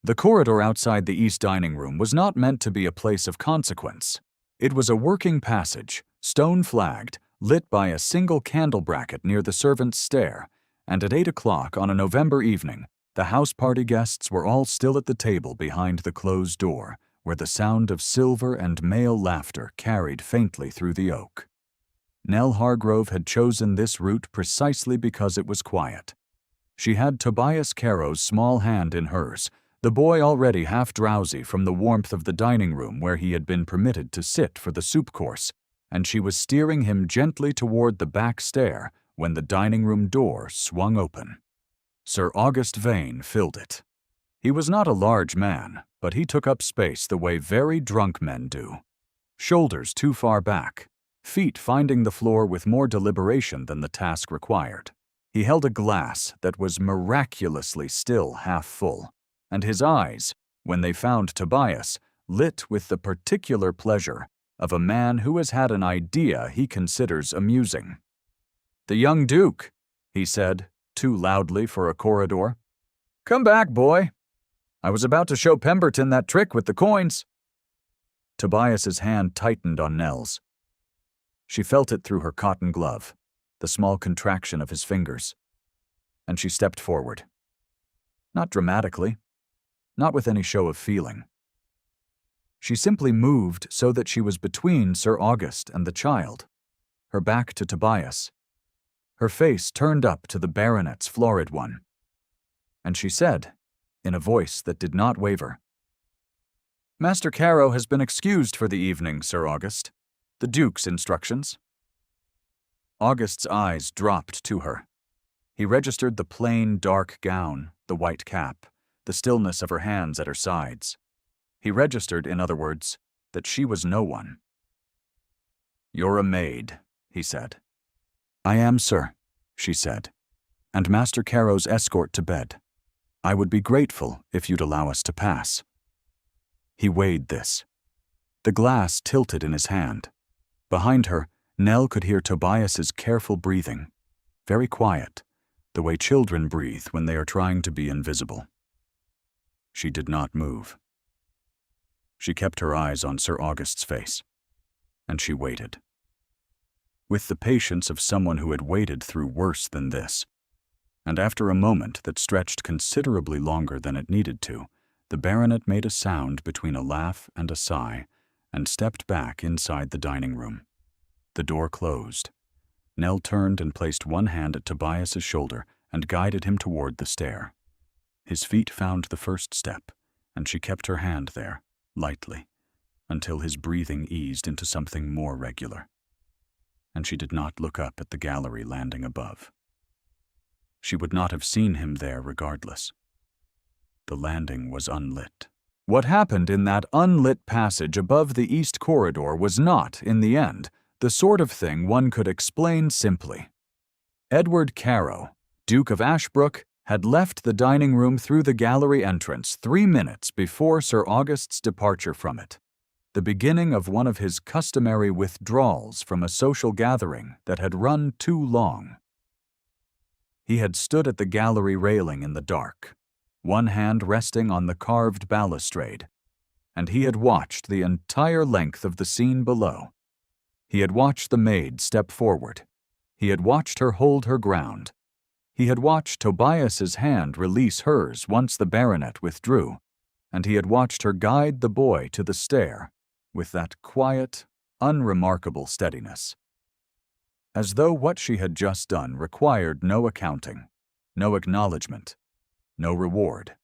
The corridor outside the east dining room was not meant to be a place of consequence. It was a working passage, stone-flagged, lit by a single candle bracket near the servants' stair, and at 8 o'clock on a November evening, the house party guests were all still at the table behind the closed door, where the sound of silver and male laughter carried faintly through the oak. Nell Hargrove had chosen this route precisely because it was quiet. She had Tobias Caro's small hand in hers, the boy already half drowsy from the warmth of the dining room where he had been permitted to sit for the soup course, and she was steering him gently toward the back stair when the dining room door swung open. Sir August Vane filled it. He was not a large man, but he took up space the way very drunk men do. Shoulders too far back, feet finding the floor with more deliberation than the task required. He held a glass that was miraculously still half full, and his eyes, when they found Tobias, lit with the particular pleasure of a man who has had an idea he considers amusing. "The young Duke," he said, too loudly for a corridor. "Come back, boy. I was about to show Pemberton that trick with the coins." Tobias's hand tightened on Nell's. She felt it through her cotton glove, the small contraction of his fingers, and she stepped forward. Not dramatically, not with any show of feeling. She simply moved so that she was between Sir August and the child, her back to Tobias, her face turned up to the baronet's florid one. And she said, in a voice that did not waver, "Master Caro has been excused for the evening, Sir August. The Duke's instructions." August's eyes dropped to her. He registered the plain, dark gown, the white cap, the stillness of her hands at her sides. He registered, in other words, that she was no one. "You're a maid," he said. "I am, sir," she said, "and Master Caro's escort to bed. I would be grateful if you'd allow us to pass." He weighed this. The glass tilted in his hand. Behind her, Nell could hear Tobias's careful breathing, very quiet, the way children breathe when they are trying to be invisible. She did not move. She kept her eyes on Sir August's face, and she waited. With the patience of someone who had waited through worse than this. And after a moment that stretched considerably longer than it needed to, the baronet made a sound between a laugh and a sigh, and stepped back inside the dining room. The door closed. Nell turned and placed one hand at Tobias's shoulder and guided him toward the stair. His feet found the first step, and she kept her hand there, lightly, until his breathing eased into something more regular. And she did not look up at the gallery landing above. She would not have seen him there regardless. The landing was unlit. What happened in that unlit passage above the east corridor was not, in the end, the sort of thing one could explain simply. Edward Caro, Duke of Ashbrook, had left the dining room through the gallery entrance 3 minutes before Sir August's departure from it, the beginning of one of his customary withdrawals from a social gathering that had run too long. He had stood at the gallery railing in the dark, one hand resting on the carved balustrade, and he had watched the entire length of the scene below. He had watched the maid step forward. He had watched her hold her ground. He had watched Tobias's hand release hers once the baronet withdrew, and he had watched her guide the boy to the stair with that quiet, unremarkable steadiness, as though what she had just done required no accounting, no acknowledgement, no reward.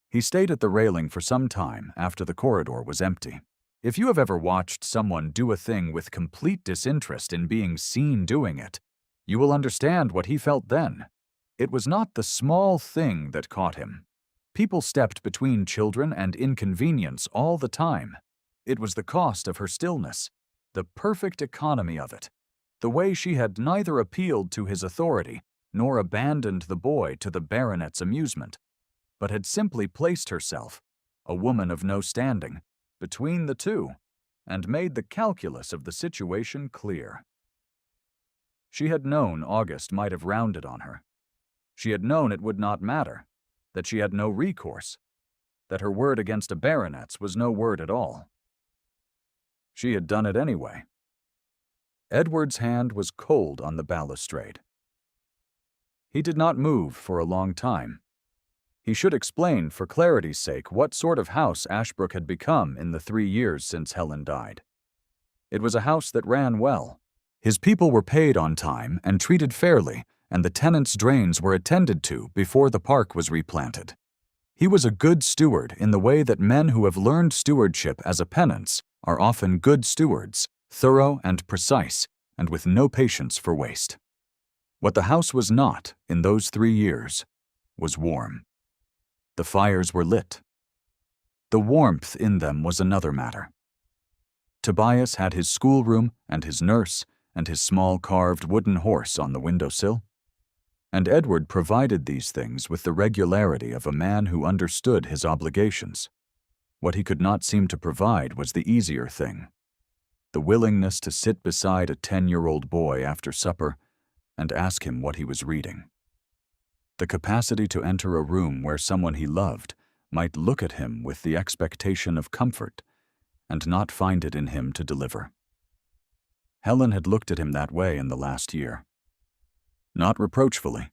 He stayed at the railing for some time after the corridor was empty. If you have ever watched someone do a thing with complete disinterest in being seen doing it, you will understand what he felt then. It was not the small thing that caught him. People stepped between children and inconvenience all the time. It was the cost of her stillness, the perfect economy of it, the way she had neither appealed to his authority nor abandoned the boy to the baronet's amusement, but had simply placed herself, a woman of no standing, between the two, and made the calculus of the situation clear. She had known August might have rounded on her. She had known it would not matter, that she had no recourse, that her word against a baronet's was no word at all. She had done it anyway. Edward's hand was cold on the balustrade. He did not move for a long time. He should explain, for clarity's sake, what sort of house Ashbrook had become in the 3 years since Helen died. It was a house that ran well. His people were paid on time and treated fairly, and the tenants' drains were attended to before the park was replanted. He was a good steward in the way that men who have learned stewardship as a penance are often good stewards, thorough and precise, and with no patience for waste. What the house was not, in those 3 years, was warm. The fires were lit. The warmth in them was another matter. Tobias had his schoolroom and his nurse and his small carved wooden horse on the windowsill, and Edward provided these things with the regularity of a man who understood his obligations. What he could not seem to provide was the easier thing, the willingness to sit beside a 10-year-old boy after supper and ask him what he was reading. The capacity to enter a room where someone he loved might look at him with the expectation of comfort and not find it in him to deliver. Helen had looked at him that way in the last year. Not reproachfully.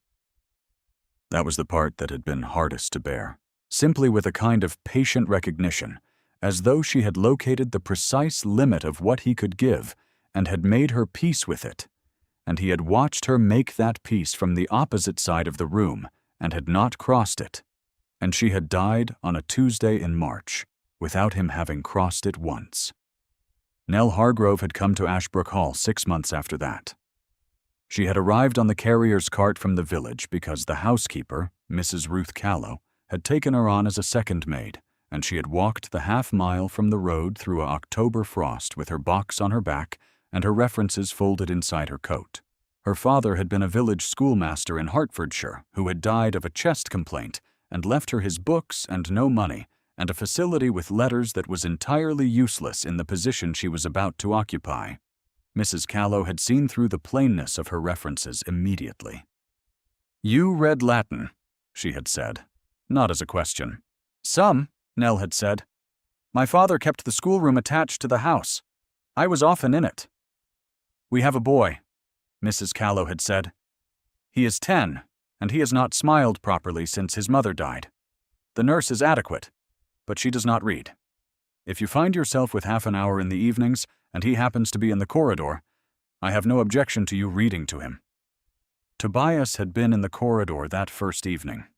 That was the part that had been hardest to bear, simply with a kind of patient recognition, as though she had located the precise limit of what he could give and had made her peace with it, and he had watched her make that peace from the opposite side of the room and had not crossed it, and she had died on a Tuesday in March, without him having crossed it once. Nell Hargrove had come to Ashbrook Hall 6 months after that. She had arrived on the carrier's cart from the village because the housekeeper, Mrs. Ruth Callow, had taken her on as a second maid, and she had walked the half-mile from the road through a October frost with her box on her back and her references folded inside her coat. Her father had been a village schoolmaster in Hertfordshire who had died of a chest complaint and left her his books and no money, and a facility with letters that was entirely useless in the position she was about to occupy. Mrs. Callow had seen through the plainness of her references immediately. "You read Latin," she had said, not as a question. "Some," Nell had said. "My father kept the schoolroom attached to the house. I was often in it." "We have a boy," Mrs. Callow had said. "He is 10, and he has not smiled properly since his mother died. The nurse is adequate, but she does not read. If you find yourself with half an hour in the evenings, and he happens to be in the corridor, I have no objection to you reading to him." Tobias had been in the corridor that first evening.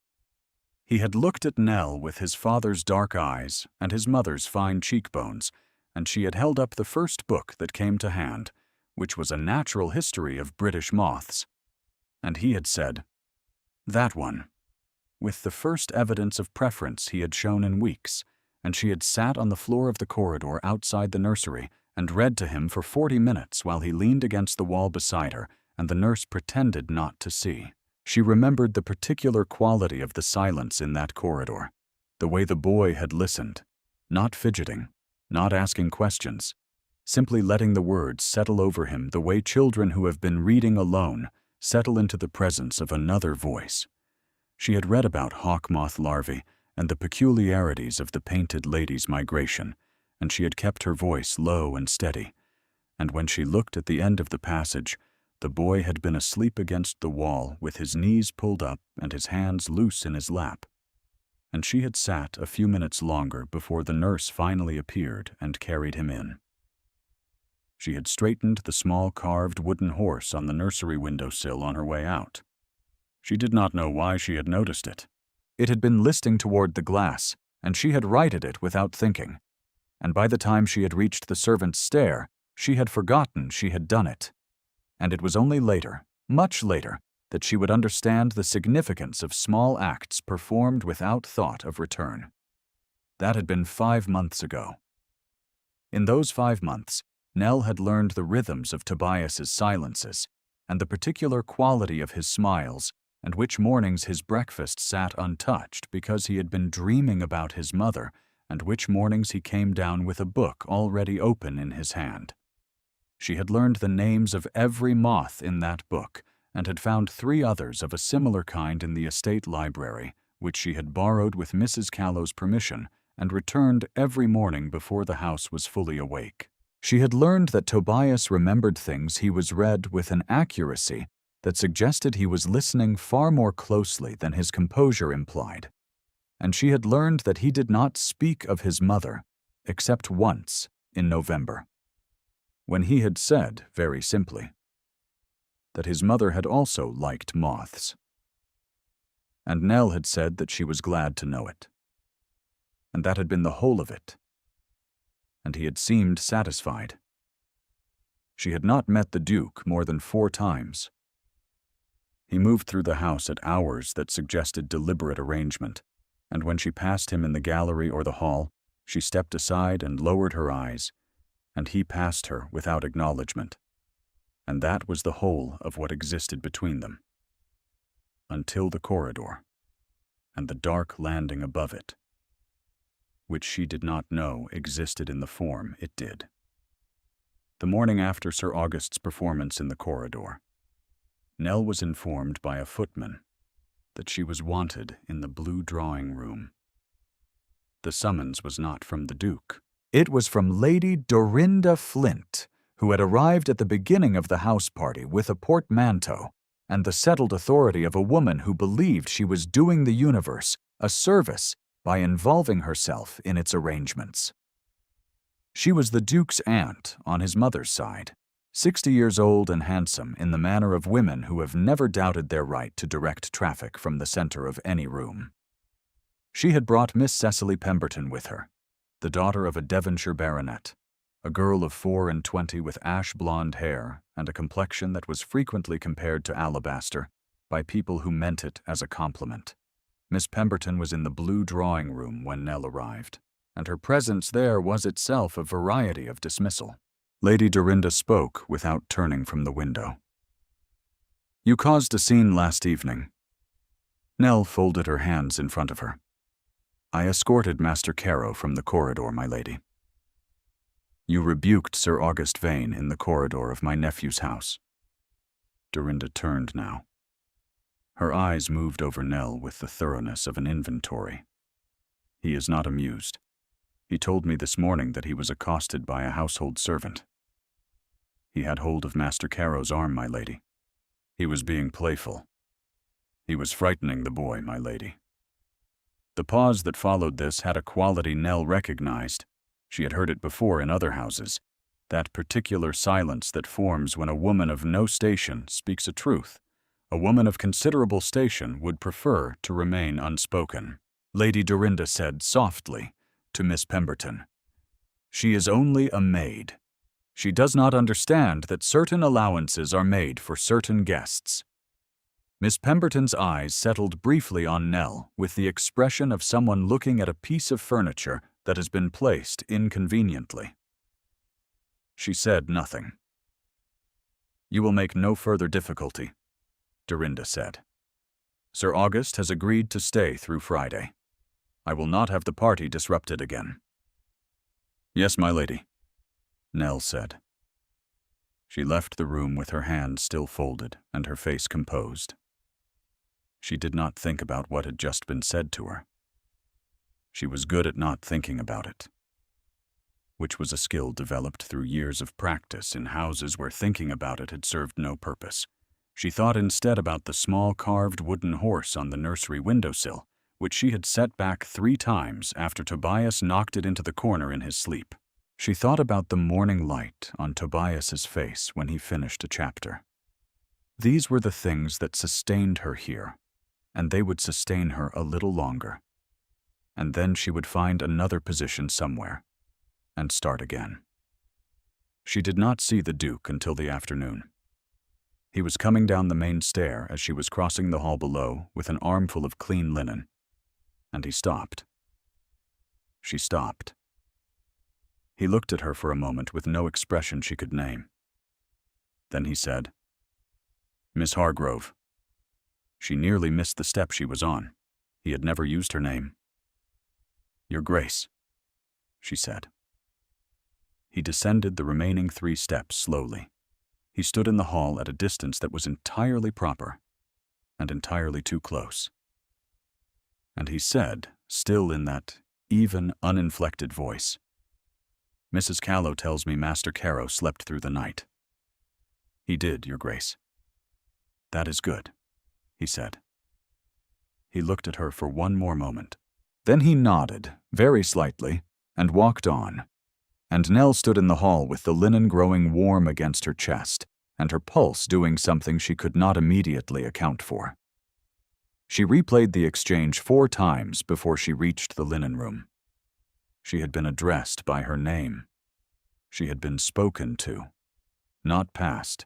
He had looked at Nell with his father's dark eyes and his mother's fine cheekbones, and she had held up the first book that came to hand, which was a natural history of British moths. And he had said, "That one," with the first evidence of preference he had shown in weeks, and she had sat on the floor of the corridor outside the nursery and read to him for 40 minutes while he leaned against the wall beside her, and the nurse pretended not to see. She remembered the particular quality of the silence in that corridor, the way the boy had listened, not fidgeting, not asking questions, simply letting the words settle over him the way children who have been reading alone settle into the presence of another voice. She had read about hawk moth larvae and the peculiarities of the painted lady's migration, and she had kept her voice low and steady, and when she looked at the end of the passage, the boy had been asleep against the wall with his knees pulled up and his hands loose in his lap, and she had sat a few minutes longer before the nurse finally appeared and carried him in. She had straightened the small carved wooden horse on the nursery windowsill on her way out. She did not know why she had noticed it. It had been listing toward the glass, and she had righted it without thinking, and by the time she had reached the servant's stair, she had forgotten she had done it. And it was only later, much later, that she would understand the significance of small acts performed without thought of return. That had been 5 months ago. In those 5 months, Nell had learned the rhythms of Tobias's silences, and the particular quality of his smiles, and which mornings his breakfast sat untouched because he had been dreaming about his mother, and which mornings he came down with a book already open in his hand. She had learned the names of every moth in that book, and had found 3 others of a similar kind in the estate library, which she had borrowed with Mrs. Callow's permission and returned every morning before the house was fully awake. She had learned that Tobias remembered things he was read with an accuracy that suggested he was listening far more closely than his composure implied, and she had learned that he did not speak of his mother except once in November, when he had said, very simply, that his mother had also liked moths. And Nell had said that she was glad to know it. And that had been the whole of it. And he had seemed satisfied. She had not met the Duke more than 4 times. He moved through the house at hours that suggested deliberate arrangement, and when she passed him in the gallery or the hall, she stepped aside and lowered her eyes, and he passed her without acknowledgement. And that was the whole of what existed between them. Until the corridor, and the dark landing above it, which she did not know existed in the form it did. The morning after Sir August's performance in the corridor, Nell was informed by a footman that she was wanted in the blue drawing room. The summons was not from the Duke. It was from Lady Dorinda Flint, who had arrived at the beginning of the house party with a portmanteau and the settled authority of a woman who believed she was doing the universe a service by involving herself in its arrangements. She was the Duke's aunt on his mother's side, 60 years old and handsome in the manner of women who have never doubted their right to direct traffic from the center of any room. She had brought Miss Cecily Pemberton with her, the daughter of a Devonshire baronet, a girl of 24 with ash-blonde hair and a complexion that was frequently compared to alabaster by people who meant it as a compliment. Miss Pemberton was in the blue drawing room when Nell arrived, and her presence there was itself a variety of dismissal. Lady Dorinda spoke without turning from the window. "You caused a scene last evening." Nell folded her hands in front of her. "I escorted Master Carow from the corridor, my lady." "You rebuked Sir August Vane in the corridor of my nephew's house." Dorinda turned now. Her eyes moved over Nell with the thoroughness of an inventory. "He is not amused. He told me this morning that he was accosted by a household servant. He had hold of Master Carow's arm, my lady. He was being playful. He was frightening the boy, my lady." The pause that followed this had a quality Nell recognized. She had heard it before in other houses, that particular silence that forms when a woman of no station speaks a truth. A woman of considerable station would prefer to remain unspoken. Lady Dorinda said softly to Miss Pemberton, "She is only a maid. She does not understand that certain allowances are made for certain guests." Miss Pemberton's eyes settled briefly on Nell with the expression of someone looking at a piece of furniture that has been placed inconveniently. She said nothing. "You will make no further difficulty," Dorinda said. "Sir August has agreed to stay through Friday. I will not have the party disrupted again." "Yes, my lady," Nell said. She left the room with her hands still folded and her face composed. She did not think about what had just been said to her. She was good at not thinking about it, which was a skill developed through years of practice in houses where thinking about it had served no purpose. She thought instead about the small carved wooden horse on the nursery windowsill, which she had set back 3 times after Tobias knocked it into the corner in his sleep. She thought about the morning light on Tobias's face when he finished a chapter. These were the things that sustained her here, and they would sustain her a little longer. And then she would find another position somewhere, and start again. She did not see the Duke until the afternoon. He was coming down the main stair as she was crossing the hall below with an armful of clean linen, and he stopped. She stopped. He looked at her for a moment with no expression she could name. Then he said, "Miss Hargrove." She nearly missed the step she was on. He had never used her name. "Your Grace," she said. He descended the remaining 3 steps slowly. He stood in the hall at a distance that was entirely proper and entirely too close. And he said, still in that even, uninflected voice. "Mrs. Callow tells me Master Caro slept through the night." "He did, Your Grace." "That is good," he said. He looked at her for one more moment. Then he nodded, very slightly, and walked on. And Nell stood in the hall with the linen growing warm against her chest, and her pulse doing something she could not immediately account for. She replayed the exchange 4 times before she reached the linen room. She had been addressed by her name. She had been spoken to, not passed.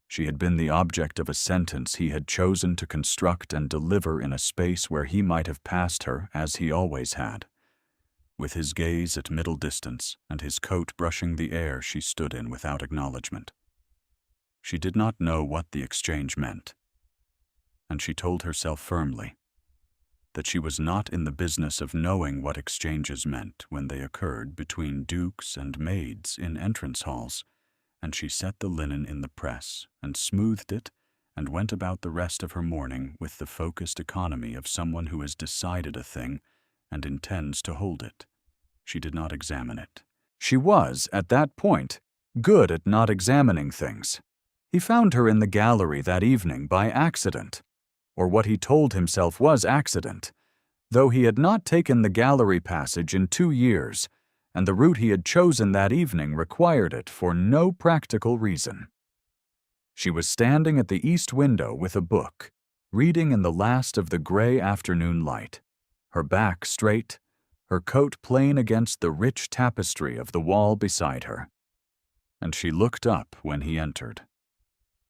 She had been the object of a sentence he had chosen to construct and deliver in a space where he might have passed her as he always had. With his gaze at middle distance and his coat brushing the air she stood in without acknowledgement. She did not know what the exchange meant, and she told herself firmly that she was not in the business of knowing what exchanges meant when they occurred between dukes and maids in entrance halls, and she set the linen in the press and smoothed it and went about the rest of her morning with the focused economy of someone who has decided a thing and intends to hold it. She did not examine it. She was, at that point, good at not examining things. He found her in the gallery that evening by accident, or what he told himself was accident, though he had not taken the gallery passage in 2 years, and the route he had chosen that evening required it for no practical reason. She was standing at the east window with a book, reading in the last of the gray afternoon light, her back straight, her coat plain against the rich tapestry of the wall beside her. And she looked up when he entered.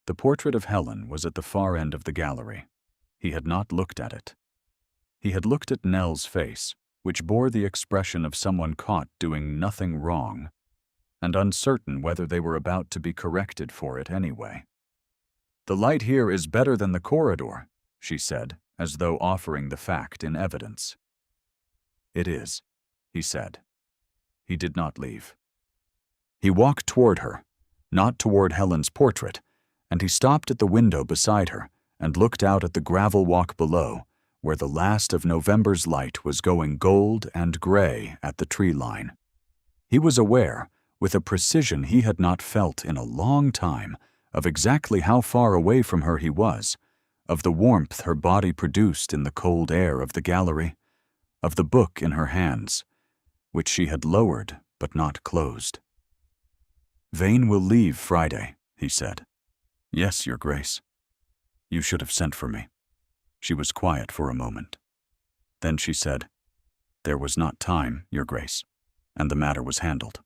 The portrait of Helen was at the far end of the gallery. He had not looked at it. He had looked at Nell's face, which bore the expression of someone caught doing nothing wrong, and uncertain whether they were about to be corrected for it anyway. "The light here is better than the corridor," she said, as though offering the fact in evidence. "It is," he said. He did not leave. He walked toward her, not toward Helen's portrait, and he stopped at the window beside her and looked out at the gravel walk below, where the last of November's light was going gold and gray at the tree line. He was aware, with a precision he had not felt in a long time, of exactly how far away from her he was, of the warmth her body produced in the cold air of the gallery, of the book in her hands, which she had lowered but not closed. "Vane will leave Friday," he said. "Yes, Your Grace." "You should have sent for me." She was quiet for a moment. Then she said, "There was not time, Your Grace, and the matter was handled."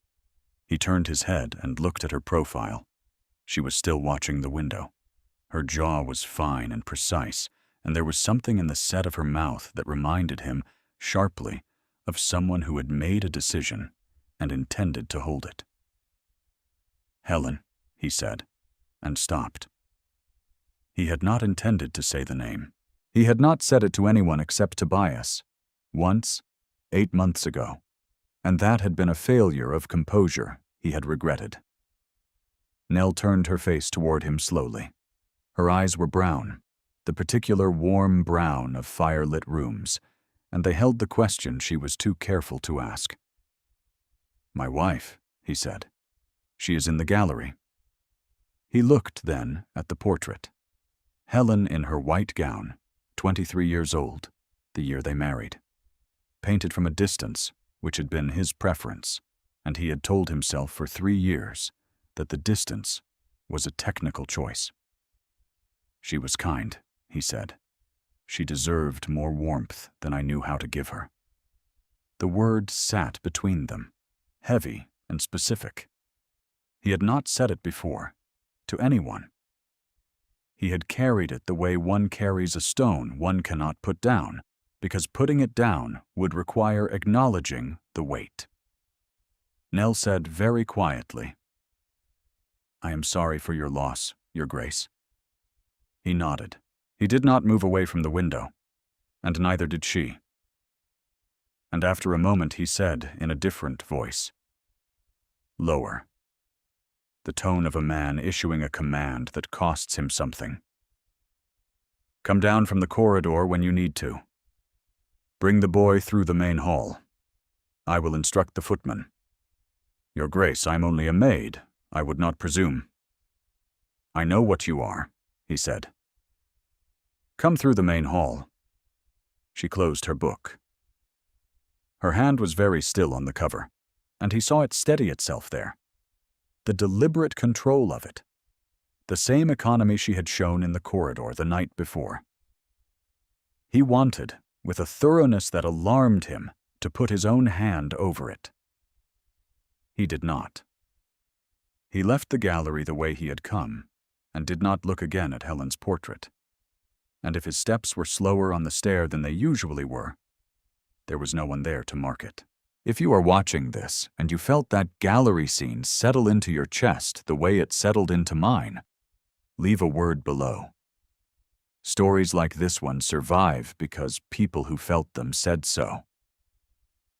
He turned his head and looked at her profile. She was still watching the window. Her jaw was fine and precise, and there was something in the set of her mouth that reminded him, sharply, of someone who had made a decision and intended to hold it. "Helen," he said, and stopped. He had not intended to say the name. He had not said it to anyone except Tobias, once, 8 months ago, and that had been a failure of composure he had regretted. Nell turned her face toward him slowly. Her eyes were brown, the particular warm brown of fire-lit rooms, and they held the question she was too careful to ask. "My wife," he said. "She is in the gallery." He looked then at the portrait. Helen in her white gown, 23 years old, the year they married. Painted from a distance, which had been his preference, and he had told himself for 3 years that the distance was a technical choice. "She was kind," he said. "She deserved more warmth than I knew how to give her." The word sat between them, heavy and specific. He had not said it before, to anyone. He had carried it the way one carries a stone one cannot put down, because putting it down would require acknowledging the weight. Nell said very quietly, "I am sorry for your loss, Your Grace." He nodded. He did not move away from the window, and neither did she. And after a moment he said in a different voice, lower, the tone of a man issuing a command that costs him something. "Come down from the corridor when you need to. Bring the boy through the main hall. I will instruct the footman. Your Grace, I am only a maid. I would not presume. I know what you are, he said. Come through the main hall. She closed her book. Her hand was very still on the cover, and he saw it steady itself there. The deliberate control of it. The same economy she had shown in the corridor the night before. He wanted, with a thoroughness that alarmed him, to put his own hand over it. He did not. He left the gallery the way he had come, and did not look again at Helen's portrait. And if his steps were slower on the stair than they usually were, there was no one there to mark it. If you are watching this, and you felt that gallery scene settle into your chest the way it settled into mine, leave a word below. Stories like this one survive because people who felt them said so.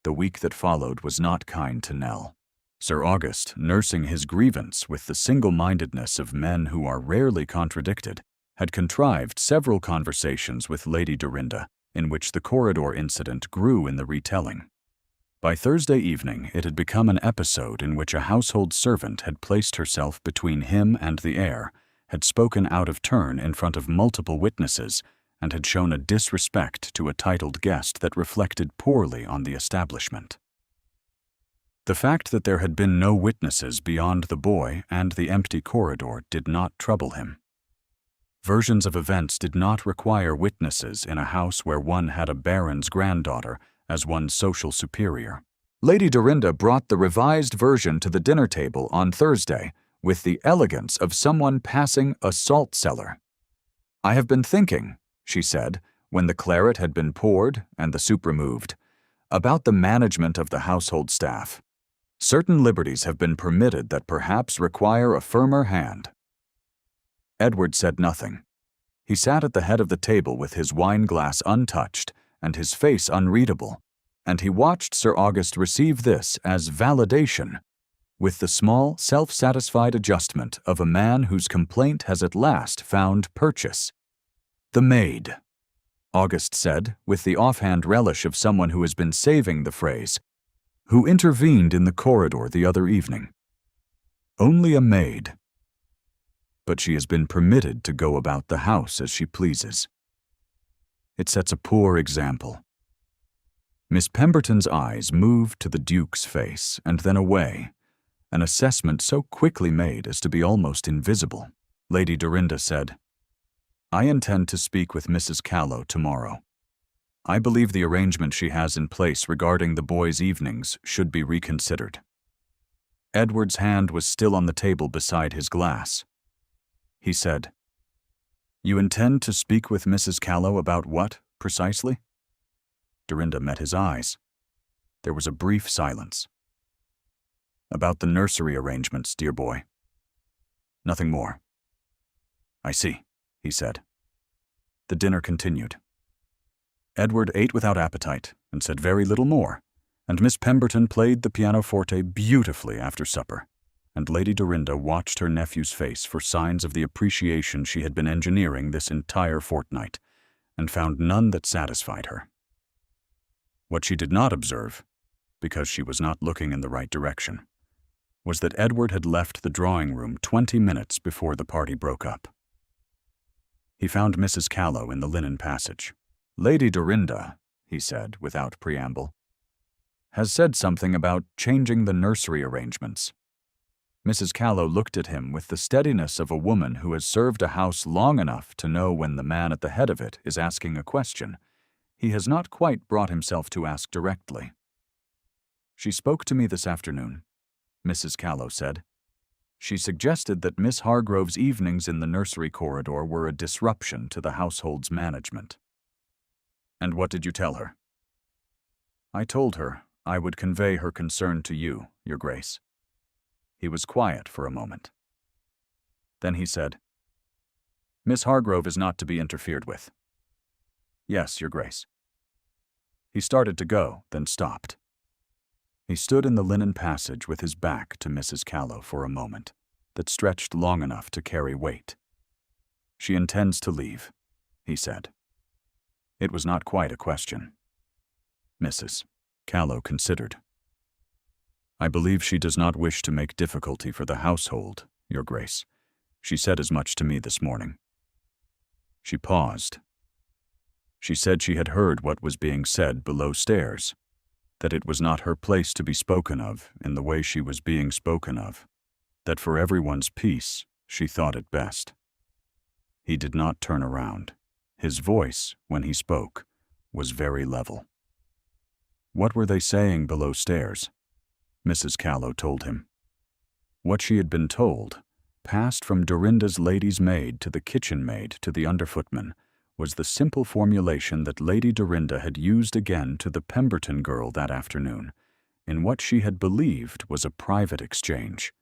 The week that followed was not kind to Nell. Sir August, nursing his grievance with the single-mindedness of men who are rarely contradicted, had contrived several conversations with Lady Dorinda, in which the corridor incident grew in the retelling. By Thursday evening, it had become an episode in which a household servant had placed herself between him and the heir, had spoken out of turn in front of multiple witnesses, and had shown a disrespect to a titled guest that reflected poorly on the establishment. The fact that there had been no witnesses beyond the boy and the empty corridor did not trouble him. Versions of events did not require witnesses in a house where one had a baron's granddaughter as one's social superior. Lady Dorinda brought the revised version to the dinner table on Thursday with the elegance of someone passing a salt cellar. I have been thinking, she said, when the claret had been poured and the soup removed, about the management of the household staff. Certain liberties have been permitted that perhaps require a firmer hand. Edward said nothing. He sat at the head of the table with his wine glass untouched and his face unreadable, and he watched Sir August receive this as validation, with the small, self-satisfied adjustment of a man whose complaint has at last found purchase. The maid, August said, with the offhand relish of someone who has been saving the phrase, who intervened in the corridor the other evening. Only a maid. But she has been permitted to go about the house as she pleases. It sets a poor example. Miss Pemberton's eyes moved to the Duke's face and then away, an assessment so quickly made as to be almost invisible. Lady Dorinda said, I intend to speak with Mrs. Callow tomorrow. I believe the arrangement she has in place regarding the boys' evenings should be reconsidered. Edward's hand was still on the table beside his glass. He said, You intend to speak with Mrs. Callow about what, precisely? Dorinda met his eyes. There was a brief silence. About the nursery arrangements, dear boy. Nothing more. I see, he said. The dinner continued. Edward ate without appetite and said very little more, and Miss Pemberton played the pianoforte beautifully after supper, and Lady Dorinda watched her nephew's face for signs of the appreciation she had been engineering this entire fortnight, and found none that satisfied her. What she did not observe, because she was not looking in the right direction, was that Edward had left the drawing-room 20 minutes before the party broke up. He found Mrs. Callow in the linen passage. Lady Dorinda, he said without preamble, has said something about changing the nursery arrangements. Mrs. Callow looked at him with the steadiness of a woman who has served a house long enough to know when the man at the head of it is asking a question he has not quite brought himself to ask directly. She spoke to me this afternoon, Mrs. Callow said. She suggested that Miss Hargrove's evenings in the nursery corridor were a disruption to the household's management. And what did you tell her? I told her I would convey her concern to you, Your Grace. He was quiet for a moment. Then he said, Miss Hargrove is not to be interfered with. Yes, Your Grace. He started to go, then stopped. He stood in the linen passage with his back to Mrs. Callow for a moment that stretched long enough to carry weight. She intends to leave, he said. It was not quite a question. Mrs. Callow considered. I believe she does not wish to make difficulty for the household, Your Grace. She said as much to me this morning." She paused. She said she had heard what was being said below stairs, that it was not her place to be spoken of in the way she was being spoken of, that for everyone's peace she thought it best. He did not turn around. His voice, when he spoke, was very level. What were they saying below stairs? Mrs. Callow told him. What she had been told, passed from Dorinda's lady's maid to the kitchen maid to the underfootman, was the simple formulation that Lady Dorinda had used again to the Pemberton girl that afternoon, in what she had believed was a private exchange,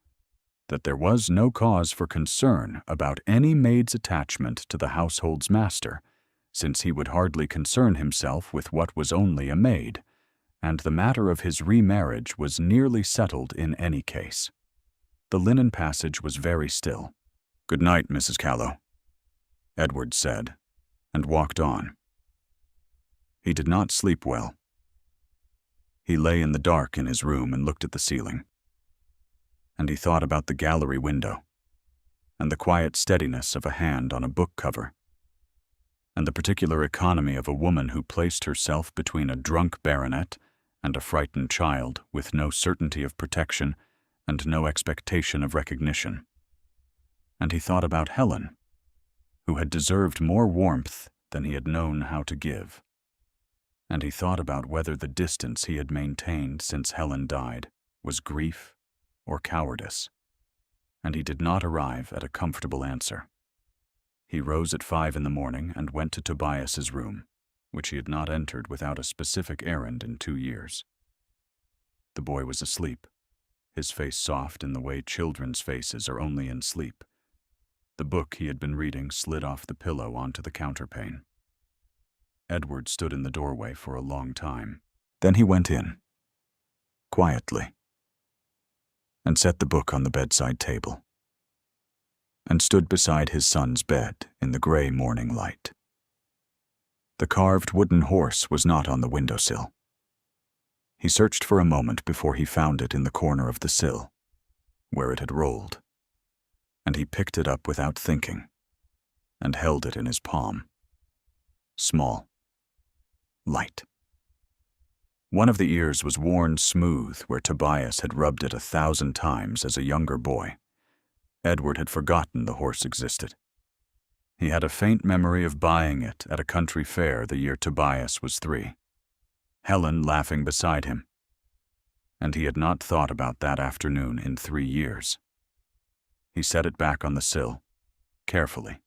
that there was no cause for concern about any maid's attachment to the household's master, since he would hardly concern himself with what was only a maid, and the matter of his remarriage was nearly settled in any case. The linen passage was very still. "Good night, Mrs. Callow," Edward said, and walked on. He did not sleep well. He lay in the dark in his room and looked at the ceiling. And he thought about the gallery window, and the quiet steadiness of a hand on a book cover, and the particular economy of a woman who placed herself between a drunk baronet and a frightened child with no certainty of protection and no expectation of recognition. And he thought about Helen, who had deserved more warmth than he had known how to give. And he thought about whether the distance he had maintained since Helen died was grief or cowardice, and he did not arrive at a comfortable answer. He rose at 5 in the morning and went to Tobias's room, which he had not entered without a specific errand in 2 years. The boy was asleep, his face soft in the way children's faces are only in sleep. The book he had been reading slid off the pillow onto the counterpane. Edward stood in the doorway for a long time. Then he went in, quietly, and set the book on the bedside table, and stood beside his son's bed in the gray morning light. The carved wooden horse was not on the windowsill. He searched for a moment before he found it in the corner of the sill, where it had rolled, and he picked it up without thinking, and held it in his palm. Small, light. One of the ears was worn smooth where Tobias had rubbed it 1,000 times as a younger boy. Edward had forgotten the horse existed. He had a faint memory of buying it at a country fair the year Tobias was 3, Helen laughing beside him, and he had not thought about that afternoon in 3 years. He set it back on the sill, carefully,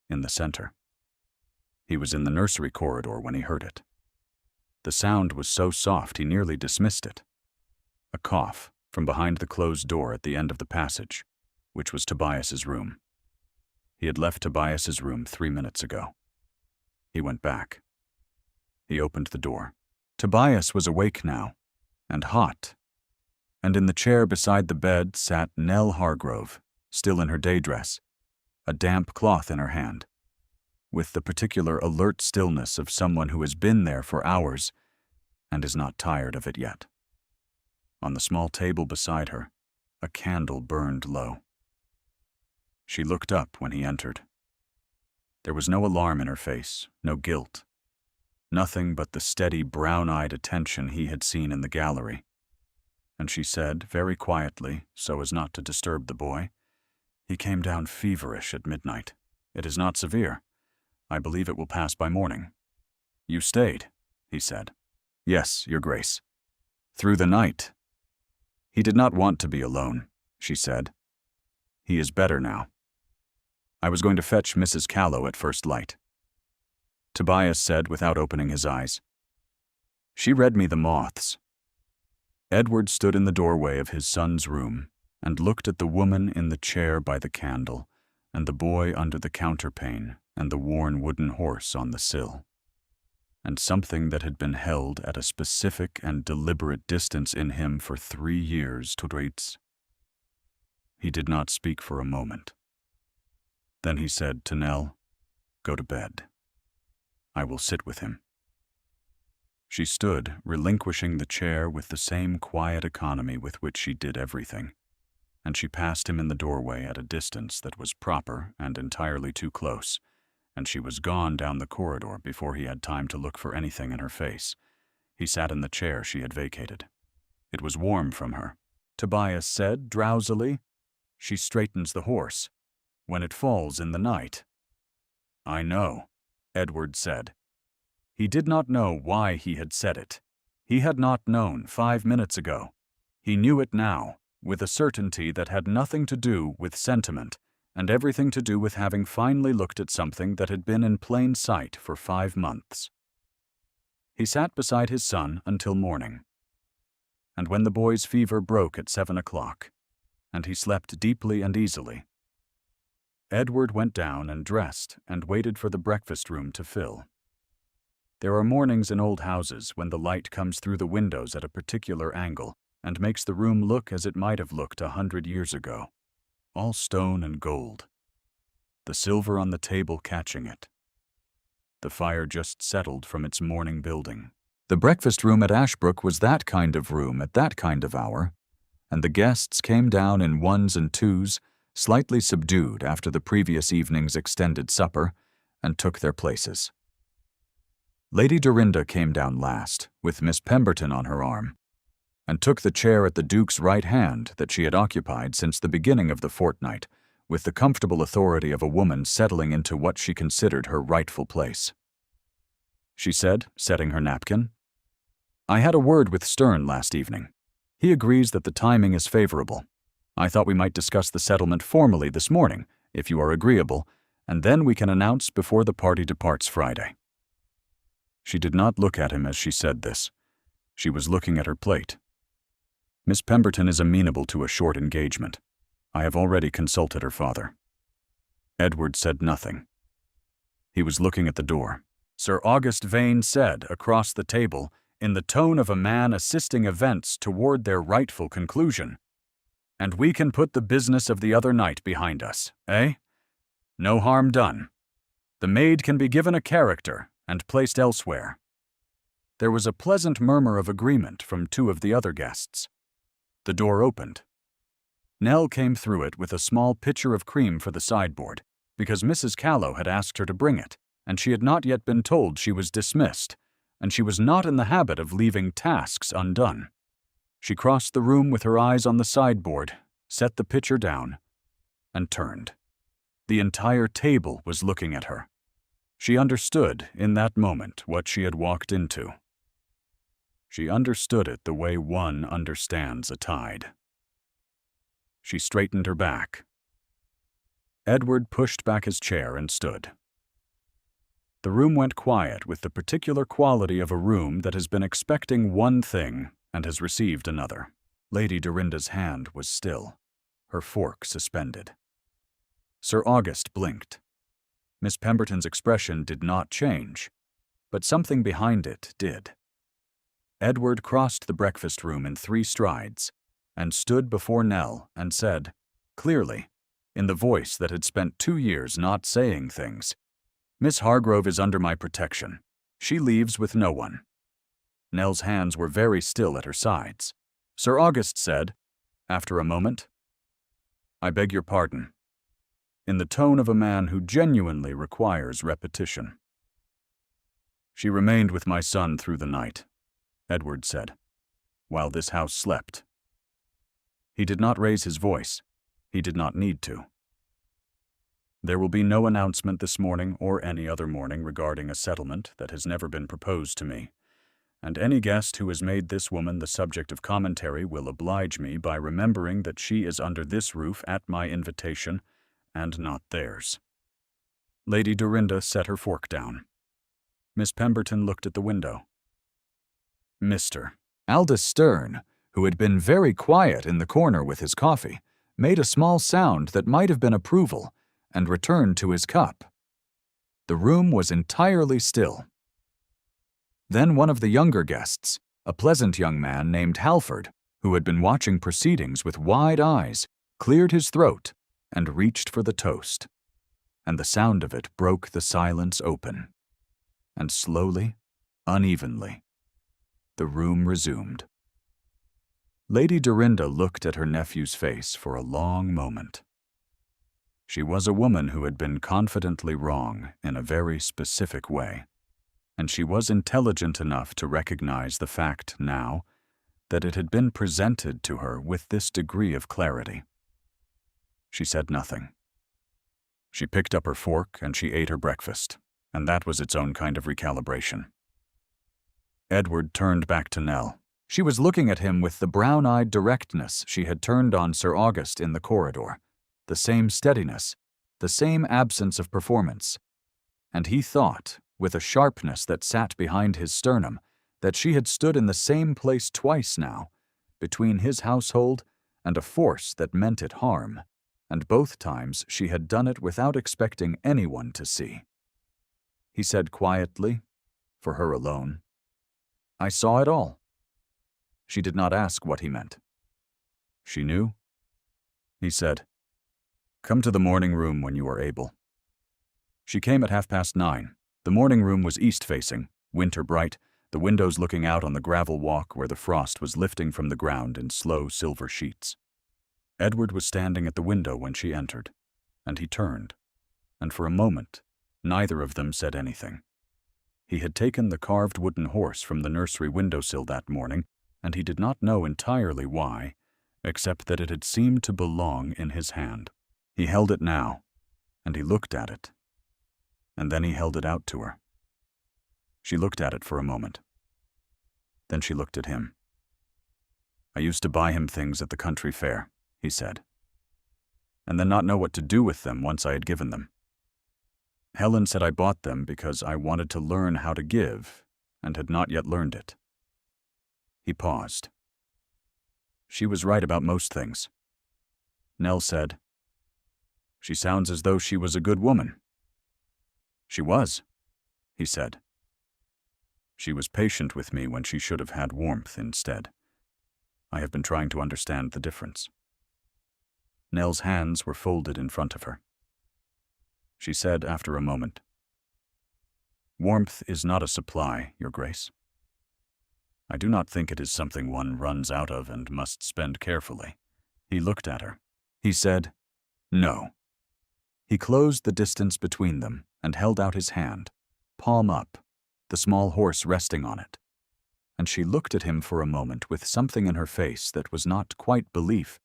in the center. He was in the nursery corridor when he heard it. The sound was so soft he nearly dismissed it. A cough from behind the closed door at the end of the passage, which was Tobias's room. He had left Tobias's room 3 minutes ago. He went back. He opened the door. Tobias was awake now, and hot, and in the chair beside the bed sat Nell Hargrove, still in her day dress, a damp cloth in her hand, with the particular alert stillness of someone who has been there for hours and is not tired of it yet. On the small table beside her, a candle burned low. She looked up when he entered. There was no alarm in her face, no guilt, nothing but the steady brown-eyed attention he had seen in the gallery. And she said, very quietly, so as not to disturb the boy, "He came down feverish at midnight. It is not severe. I believe it will pass by morning." "You stayed," he said. "Yes, Your Grace." "Through the night." "He did not want to be alone," she said. "He is better now. I was going to fetch Mrs. Callow at first light." Tobias said without opening his eyes. "She read me the moths." Edward stood in the doorway of his son's room and looked at the woman in the chair by the candle, and the boy under the counterpane, and the worn wooden horse on the sill. And something that had been held at a specific and deliberate distance in him for 3 years, Tudritz. He did not speak for a moment. Then he said to Nell, "Go to bed. I will sit with him." She stood, relinquishing the chair with the same quiet economy with which she did everything, and she passed him in the doorway at a distance that was proper and entirely too close, and she was gone down the corridor before he had time to look for anything in her face. He sat in the chair she had vacated. It was warm from her. Tobias said drowsily, "She straightens the horse when it falls in the night." "I know," Edward said. He did not know why he had said it. He had not known 5 minutes ago. He knew it now, with a certainty that had nothing to do with sentiment and everything to do with having finally looked at something that had been in plain sight for 5 months. He sat beside his son until morning. And when the boy's fever broke at 7 o'clock, and he slept deeply and easily, Edward went down and dressed and waited for the breakfast room to fill. There are mornings in old houses when the light comes through the windows at a particular angle and makes the room look as it might have looked 100 years ago, all stone and gold, the silver on the table catching it. The fire just settled from its morning building. The breakfast room at Ashbrook was that kind of room at that kind of hour, and the guests came down in ones and twos, slightly subdued after the previous evening's extended supper, and took their places. Lady Dorinda came down last, with Miss Pemberton on her arm, and took the chair at the Duke's right hand that she had occupied since the beginning of the fortnight, with the comfortable authority of a woman settling into what she considered her rightful place. She said, setting her napkin, "I had a word with Stern last evening. He agrees that the timing is favorable. I thought we might discuss the settlement formally this morning, if you are agreeable, and then we can announce before the party departs Friday." She did not look at him as she said this. She was looking at her plate. "Miss Pemberton is amenable to a short engagement. I have already consulted her father." Edward said nothing. He was looking at the door. Sir August Vane said across the table, in the tone of a man assisting events toward their rightful conclusion, "And we can put the business of the other night behind us, eh? No harm done. The maid can be given a character and placed elsewhere." There was a pleasant murmur of agreement from 2 of the other guests. The door opened. Nell came through it with a small pitcher of cream for the sideboard, because Mrs. Callow had asked her to bring it, and she had not yet been told she was dismissed, and she was not in the habit of leaving tasks undone. She crossed the room with her eyes on the sideboard, set the pitcher down, and turned. The entire table was looking at her. She understood in that moment what she had walked into. She understood it the way one understands a tide. She straightened her back. Edward pushed back his chair and stood. The room went quiet with the particular quality of a room that has been expecting one thing and has received another. Lady Dorinda's hand was still, her fork suspended. Sir August blinked. Miss Pemberton's expression did not change, but something behind it did. Edward crossed the breakfast room in 3 strides and stood before Nell and said, clearly, in the voice that had spent 2 years not saying things, "Miss Hargrove is under my protection. She leaves with no one." Nell's hands were very still at her sides. Sir August said, after a moment, "I beg your pardon," in the tone of a man who genuinely requires repetition. "She remained with my son through the night," Edward said, "while this house slept." He did not raise his voice. He did not need to. "There will be no announcement this morning or any other morning regarding a settlement that has never been proposed to me, and any guest who has made this woman the subject of commentary will oblige me by remembering that she is under this roof at my invitation and not theirs." Lady Dorinda set her fork down. Miss Pemberton looked at the window. Mr. Aldous Stern, who had been very quiet in the corner with his coffee, made a small sound that might have been approval and returned to his cup. The room was entirely still. Then one of the younger guests, a pleasant young man named Halford, who had been watching proceedings with wide eyes, cleared his throat and reached for the toast, and the sound of it broke the silence open. And slowly, unevenly, The room resumed. Lady Dorinda looked at her nephew's face for a long moment. She was a woman who had been confidently wrong in a very specific way, and she was intelligent enough to recognize the fact now that it had been presented to her with this degree of clarity. She said nothing. She picked up her fork and she ate her breakfast, and that was its own kind of recalibration. Edward turned back to Nell. She was looking at him with the brown-eyed directness she had turned on Sir August in the corridor, the same steadiness, the same absence of performance. And he thought, with a sharpness that sat behind his sternum, that she had stood in the same place twice now, between his household and a force that meant it harm, and both times she had done it without expecting anyone to see. He said quietly, for her alone, "I saw it all." She did not ask what he meant. She knew. He said, "Come to the morning room when you are able." She came at 9:30. The morning room was east-facing, winter bright, the windows looking out on the gravel walk where the frost was lifting from the ground in slow silver sheets. Edward was standing at the window when she entered, and he turned, and for a moment, neither of them said anything. He had taken the carved wooden horse from the nursery windowsill that morning, and he did not know entirely why, except that it had seemed to belong in his hand. He held it now, and he looked at it, and then he held it out to her. She looked at it for a moment. Then she looked at him. "I used to buy him things at the country fair," he said, "and then not know what to do with them once I had given them. Helen said I bought them because I wanted to learn how to give, and had not yet learned it." He paused. "She was right about most things." Nell said, "She sounds as though she was a good woman." "She was," he said. "She was patient with me when she should have had warmth instead. I have been trying to understand the difference." Nell's hands were folded in front of her. She said after a moment, "Warmth is not a supply, Your Grace. I do not think it is something one runs out of and must spend carefully." He looked at her. He said, "No." He closed the distance between them and held out his hand, palm up, the small horse resting on it. And she looked at him for a moment with something in her face that was not quite belief,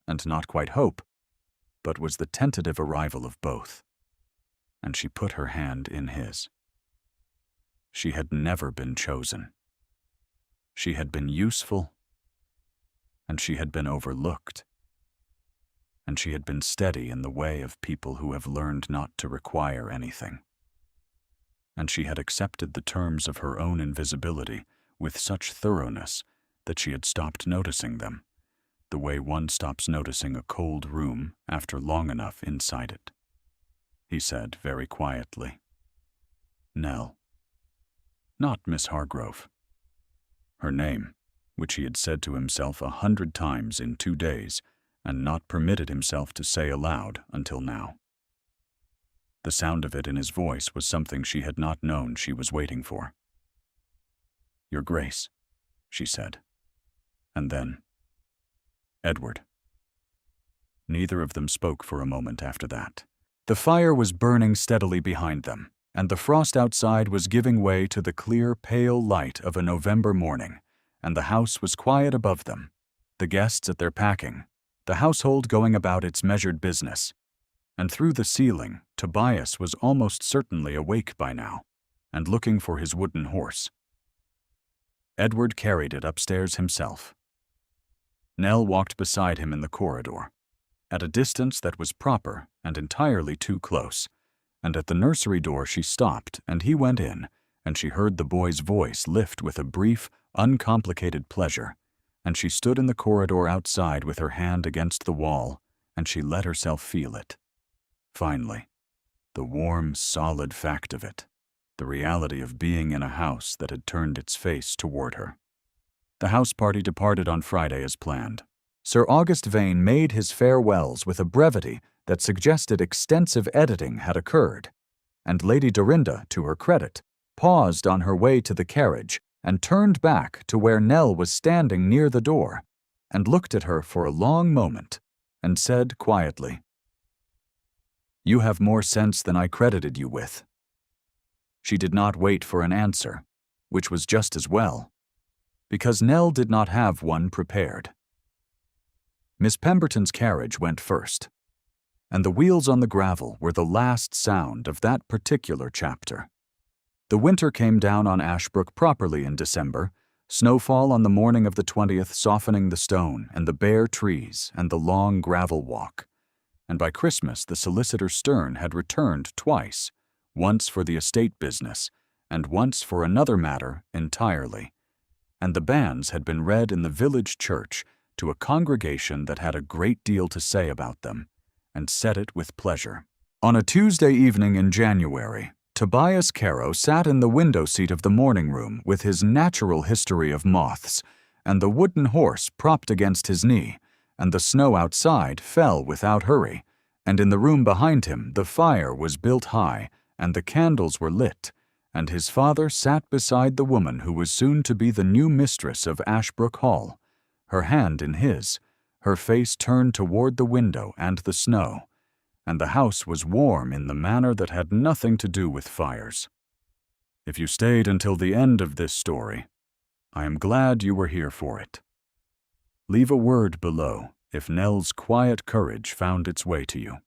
and not quite hope, but was the tentative arrival of both. And she put her hand in his. She had never been chosen. She had been useful, and she had been overlooked. And she had been steady in the way of people who have learned not to require anything. And she had accepted the terms of her own invisibility with such thoroughness that she had stopped noticing them, the way one stops noticing a cold room after long enough inside it. He said very quietly, "Nell." Not Miss Hargrove. Her name, which he had said to himself 100 times in 2 days, and not permitted himself to say aloud until now. The sound of it in his voice was something she had not known she was waiting for. "Your Grace," she said. And then, "Edward." Neither of them spoke for a moment after that. The fire was burning steadily behind them, and the frost outside was giving way to the clear, pale light of a November morning, and the house was quiet above them, the guests at their packing, the household going about its measured business. And through the ceiling, Tobias was almost certainly awake by now, and looking for his wooden horse. Edward carried it upstairs himself. Nell walked beside him in the corridor, at a distance that was proper and entirely too close, and at the nursery door she stopped, and he went in, and she heard the boy's voice lift with a brief, uncomplicated pleasure, and she stood in the corridor outside with her hand against the wall, and she let herself feel it. Finally, the warm, solid fact of it, the reality of being in a house that had turned its face toward her. The house party departed on Friday as planned. Sir August Vane made his farewells with a brevity that suggested extensive editing had occurred, and Lady Dorinda, to her credit, paused on her way to the carriage and turned back to where Nell was standing near the door, and looked at her for a long moment, and said quietly, "You have more sense than I credited you with." She did not wait for an answer, which was just as well, because Nell did not have one prepared. Miss Pemberton's carriage went first, and the wheels on the gravel were the last sound of that particular chapter. The winter came down on Ashbrook properly in December, snowfall on the morning of the 20th softening the stone and the bare trees and the long gravel walk, and by Christmas the solicitor Stern had returned twice, once for the estate business and once for another matter entirely, and the banns had been read in the village church to a congregation that had a great deal to say about them, and said it with pleasure. On a Tuesday evening in January, Tobias Caro sat in the window seat of the morning room with his natural history of moths, and the wooden horse propped against his knee, and the snow outside fell without hurry, and in the room behind him the fire was built high, and the candles were lit, and his father sat beside the woman who was soon to be the new mistress of Ashbrook Hall, her hand in his, her face turned toward the window and the snow, and the house was warm in the manner that had nothing to do with fires. If you stayed until the end of this story, I am glad you were here for it. Leave a word below if Nell's quiet courage found its way to you.